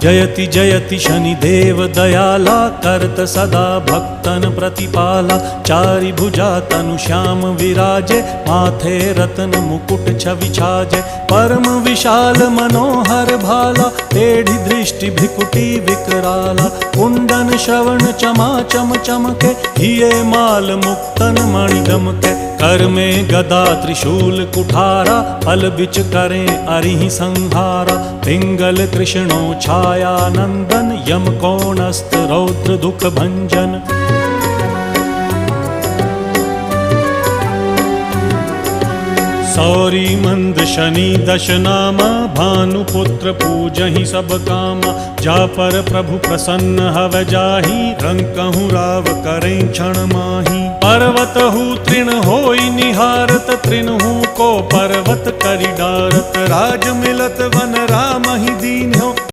जयति जयति शनिदेव दयाला, करत सदा भक्तन प्रतिपाला। चारि भुजा तनु श्याम विराजे, माथे रत्न मुकुट छवि छाजे। परम विशाल मनोहर भाला, टेढ़ी दृष्टि भिकुटी विकराला। कुंडन श्रवण चमा चम चमके, हिये माल मुक्तन मणि दमके। कर में गदा त्रिशूल कुठारा, फल बिच करें अरिहि संहारा। पिंगल कृष्णो छाया नंदन, यम कोणस्थ रौद्र दुख भंजन। सौरी मंद शनि दश नामा, भानुपुत्र पूजहि सब कामा। जा पर प्रभु प्रसन्न हव जाहि, रंकहु राव करें क्षण माही। पर्वत हु तृण होई निहारत, तृणहु को पर्वत करि डारत। राज मिलत वन राम ही दीन हो,